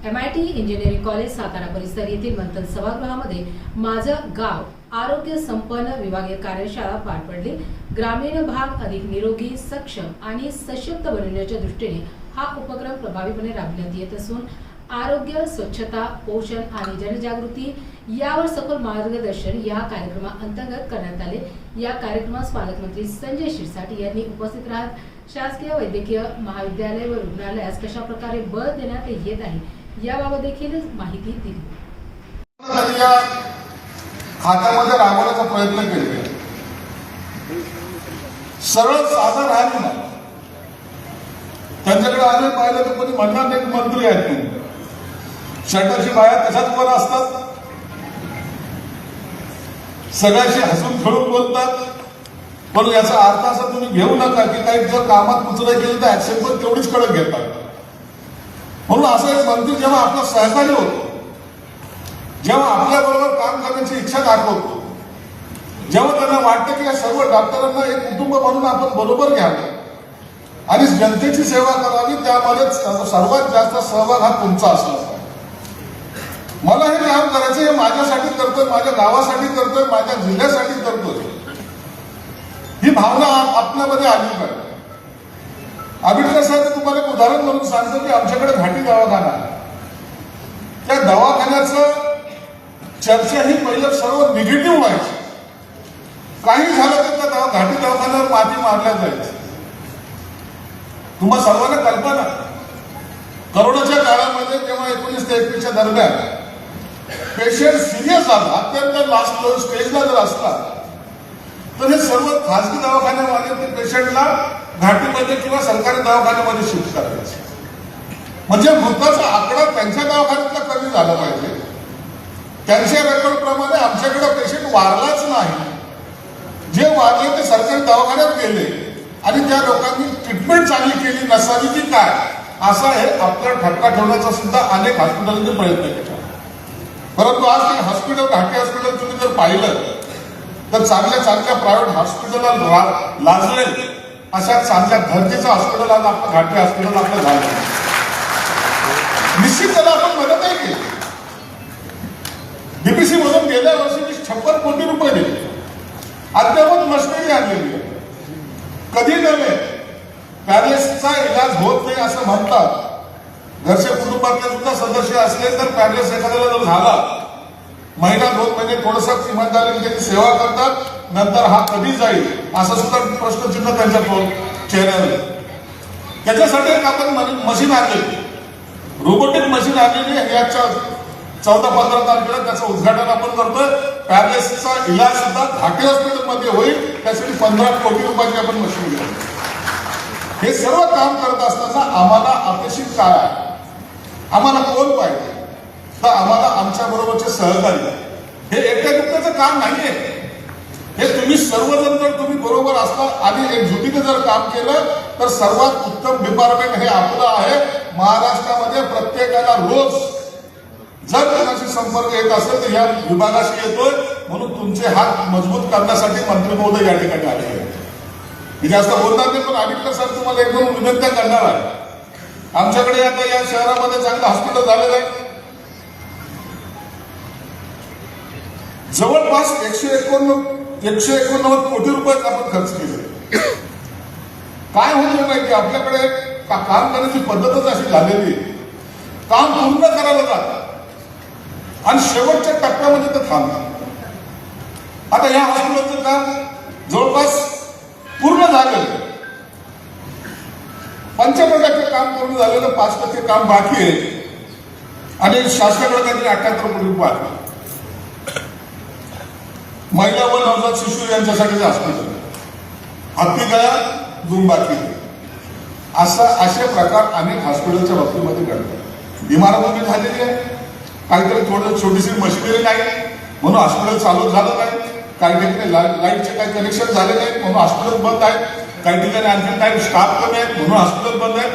MIT engineering college Satara परिसर येथील मंथन सभागृहामध्ये माझं गाव आरोग्य संपन्न विभागीय कार्यशाळा पार पडली। ग्रामीण भाग अधिक निरोगी, सक्षम आणि सशक्त बनवण्याच्या दृष्टीने हा उपक्रम प्रभावीपणे राबविण्यात येत असून आरोग्य, स्वच्छता, पोषण आणि जनजागृती यावर सखोल मार्गदर्शन या कार्यक्रमाअंतर्गत करण्यात आले। या कार्यक्रमास पालकमंत्री संजय शिरसाट यांनी उपस्थित राहत शासकीय वैद्यकीय महाविद्यालय व रुग्णालयास कशा प्रकारे बळ देण्यात येत आहे याबाबत देखील माहिती दिली। खात्यामध्ये राबवण्याचा प्रयत्न केला। सरळ साधा राहत नाही, त्यांच्याकडे आले पाहिलं तर कोणी म्हणणार नाही मंत्री आहेत तुम्ही, शटरची बाया तशाच वर असतात, सगळ्याशी हसून खेळून बोलतात। पण याचा अर्थ असा तुम्ही घेऊ नका की काही जर कामात कुचराई केली तर ऍक्शन पण तेवढीच कडक घेतात। म्हणून असं एक मंत्री जेव्हा आपला सहकारी होतो, जेव्हा आपल्या बरोबर काम करण्याची इच्छा दाखवतो, जेव्हा त्यांना वाटतं की या सर्व डॉक्टरांना एक कुटुंब म्हणून आपण बरोबर घ्यावं आणि जनतेची सेवा करावी, त्यामध्ये सर्वात जास्त सहभाग हा तुमचा असला। मला हे काम करायचं, हे माझ्यासाठी करतोय, माझ्या गावासाठी करतोय, माझ्या जिल्ह्यासाठी करतोय, ही भावना आपल्यामध्ये आली पाहिजे। आंबेडकर साहेब तुम्हाला एक उदाहरण म्हणून सांगतो की आमच्याकडे घाटी दवाखाना, त्या दवाखान्याचं चर्चा ही पहिलं सर्व निगेटिव्ह व्हायची। काही झालं तर त्या घाटी दवाखान्यावर माती मारल्या जायची। तुम्हा सर्वांना कल्पना, करोनाच्या काळामध्ये जेव्हा 19 ते 21 दरम्यान पेशंट सिरियस झाला, अत्यंत लास्ट स्टेजला जर असला तर हे सर्व खासगी दवाखान्यामध्ये ते पेशंटला घाटीमध्ये किंवा सरकारी दवाखान्यामध्ये शिफ्ट करायचे, म्हणजे मृताचा आकडा त्यांच्या दवाखान्यातला कमी झाला पाहिजे। त्यांच्या रेकॉर्ड प्रमाणे आमच्याकडे पेशंट वारलाच नाही, जे वारले ते सरकारी दवाखान्यात गेले आणि त्या लोकांनी ट्रीटमेंट चांगली केली नसावी की काय, असा हे आपल्याला ठपका ठेवण्याचा सुद्धा अनेक हॉस्पिटलने प्रयत्न केला। परंतु आज ते हॉस्पिटल, घाटी हॉस्पिटल तुम्ही जर पाहिलं तर चांगल्या चांगल्या प्रायव्हेट हॉस्पिटलला लाजले अशा चांगल्या दर्जाचं हॉस्पिटल आज आपलं घाटी हॉस्पिटल आपलं झालं। निश्चित त्याला आपण मदत आहे की डीपीसी मधून गेल्या वर्षी 56 कोटी रुपये दिले, अद्यावत मशिनरी आणलेली आहे। कधी नव्हे पॅरालिसिसचा इलाज होत नाही असं म्हणतात, घरच्या कुटुंबातले सुद्धा सदस्य असले तर पॅरालिसिस एखाद्याला जर झाला, महिना 2 महिने थोडंसं इमानदारीने त्याची सेवा करतात, नंतर हा कधी जाईल असं सुद्धा प्रश्नचिन्ह त्यांच्या चेहऱ्यावर। त्याच्यासाठी एक आपण मशीन आणलेली, रोबोटिक मशीन आणलेली आहे। याच्या 14-15 तारखेला त्याचं उद्घाटन आपण करतोय। पॅरालिसिसचा इलाज सुद्धा घाटी हॉस्पिटलमध्ये होईल, त्यासाठी 15 कोटी रुपयाची आपण मशीन घेऊ। हे सर्व काम करत असताना आम्हाला अपेक्षित काय आहे, आम्हाला कोण पाहिजे, तर आम्हाला आमच्या बरोबरचे सहकारी। हे एकट्या दुकट्याचं काम नाहीये, हे तुम्ही सर्वजण जर तुम्ही बरोबर असता आणि एकजुटीने जर काम केलं तर सर्वात उत्तम डिपार्टमेंट हे आपलं आहे। महाराष्ट्रामध्ये प्रत्येकाला रोज जर कोणाशी संपर्क येत असेल तर या विभागाशी येतोय, म्हणून तुमचे हात मजबूत करण्यासाठी मंत्री महोदय या ठिकाणी आले आहेत। मी जास्त बोलणार नाही, पण आंबेडकर साहेब तुम्हाला एकदम विनंती करणार आहे। आमच्याकडे आता या शहरामध्ये चांगलं हॉस्पिटल झालेलं आहे, जवळपास 189 कोटी रुपये आपण खर्च केले। काय होतं माहिती, आपल्याकडे काम करण्याची पद्धतच अशी झालेली, काम पूर्ण करायला जातात आणि शेवटच्या टप्प्यामध्ये ते थांबतात। आता या हॉस्पिटलचं काम जवळपास पूर्ण झालेलं, 95% काम पूर्ण झालेलं, 5% काम बाकी आहे आणि शासनाकडे काहीतरी 78 कोटी रुपये आहे। महिला व नवजात शिशु यांच्यासाठी हॉस्पिटल, हत्ती गळा दुंबाकी, असे प्रकार अनेक हॉस्पिटलच्या बाबतीमध्ये घडतात। इमारत झालेली आहे, काहीतरी थोडं छोटीशी मशिनरी नाही म्हणून हॉस्पिटल चालू झालं नाही, काही ठिकाणी लाईटचे काही कनेक्शन झाले नाहीत म्हणून हॉस्पिटल बंद आहे, काही ठिकाणी आणखी काही स्टाफ कमी आहेत म्हणून हॉस्पिटल बंद आहे।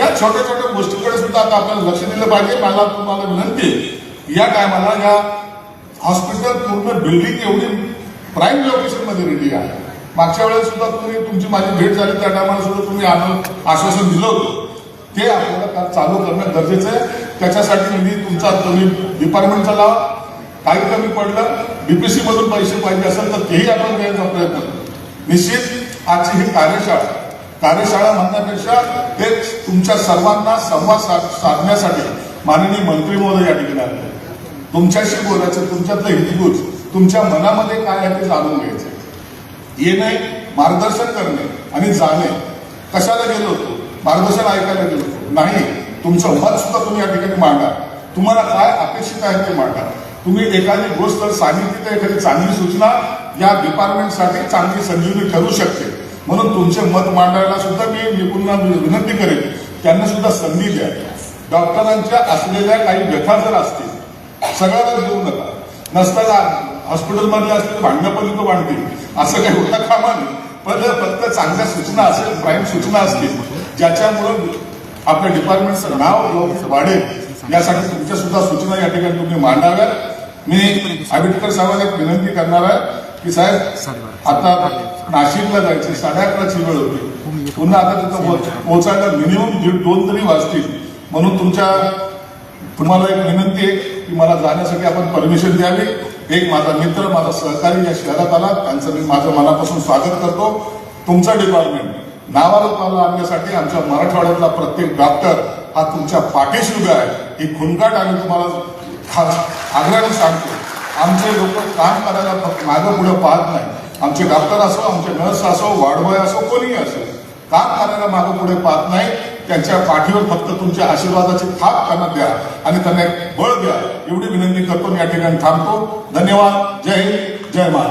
या छोट्या छोट्या गोष्टीकडे सुद्धा आता आपल्याला लक्ष दिलं पाहिजे। मला तुम्हाला विनंती आहे, या टायमाला या हॉस्पिटल पूर्ण बिल्डिंग एवढी प्राईम लोकेशन मध्ये रेडी आहे। मागच्या वेळेस सुद्धा तुमची माझी भेट झाली, त्या टायमाला सुद्धा तुम्ही आश्वासन दिलं होतं, ते आपल्याला चालू करणं गरजेचं आहे। त्याच्यासाठी निधी तुमचा तुम्ही डिपार्टमेंटचा लावा. काही कमी पडलं बीपीसी मधून पैसे पाहिजे असेल तर तेही आपण देण्याचा प्रयत्न करू. निश्चित आजची ही कार्यशाळा म्हणण्यापेक्षा हे तुमच्या सर्वांना संवाद साधण्यासाठी माननीय मंत्री महोदय या ठिकाणी आले. तुमच्याशी बोलायचं, तुमच्यातलं हितगुज, तुमच्या मनामध्ये काय आहे ते जाणून घ्यायचं. येणे, मार्गदर्शन करणे आणि जाणे. कशाला गेलो होतो? मार्गदर्शन ऐकायला गेलो होतो नाही. तुमचं मत सुद्धा तुम्ही या ठिकाणी मांडा. तुम्हाला काय अपेक्षित आहे ते मांडा. तुम्ही एखादी गोष्ट सांगितली तर एखादी चांगली सूचना या डिपार्टमेंटसाठी चांगली संजीवनी ठरू शकते. म्हणून तुमचे मत मांडायला सुद्धा मी पुन्हा विनंती करेन, त्यांना सुद्धा संधी द्या. डॉक्टरांच्या असलेल्या काही व्यथा जर असतील सगळ्याला देऊ नका. नसताना हॉस्पिटलमधले असतील भांडणापर्यंत भांडतील असं काही होता कामा नाही. पण फक्त चांगल्या सूचना असेल, प्राईम सूचना असतील ज्याच्यामुळं आपल्या डिपार्टमेंटचं नाव वाढेल, यासाठी तुमच्या सुद्धा सूचना या ठिकाणी तुम्ही मांडाव्या. मी आंबेडकर साहेबांना एक विनंती करणार आहे की साहेब आता नाशिकला जायचे 11:30ची वेळ होती. पुन्हा आता तिथं पोहोचायला मिनिमम 1:30-2 तरी वाजतील. म्हणून तुम्हाला एक विनंती आहे की मला जाण्यासाठी आपण परमिशन द्यावी. एक माझा मित्र, माझा सहकारी या शहरात आला, त्यांचं मी माझं मनापासून स्वागत करतो. तुमचं डिपार्टमेंट नावारूपाला आणण्यासाठी आमच्या मराठवाड्यातला प्रत्येक डॉक्टर हा तुमच्या पाठीशी उभा आहे. ही खुणकाट आम्ही तुम्हाला खास आग्रहाने सांगतो. आमचे लोक काम करायला फक्त मागं पुढे पाहत नाही. आमचे डॉक्टर असो, आमचे नर्स असो, वार्डबॉय असो, कोणीही असो, काम करायला मागं पुढे पाहत नाही. त्यांच्या पाठीवर फक्त तुमच्या आशीर्वादाची थाप त्यांना द्या आणि त्यांना एक बळ द्या, एवढी विनंती करतो. या ठिकाणी थांबतो. धन्यवाद. जय हिंद, जय महाराष्ट्र.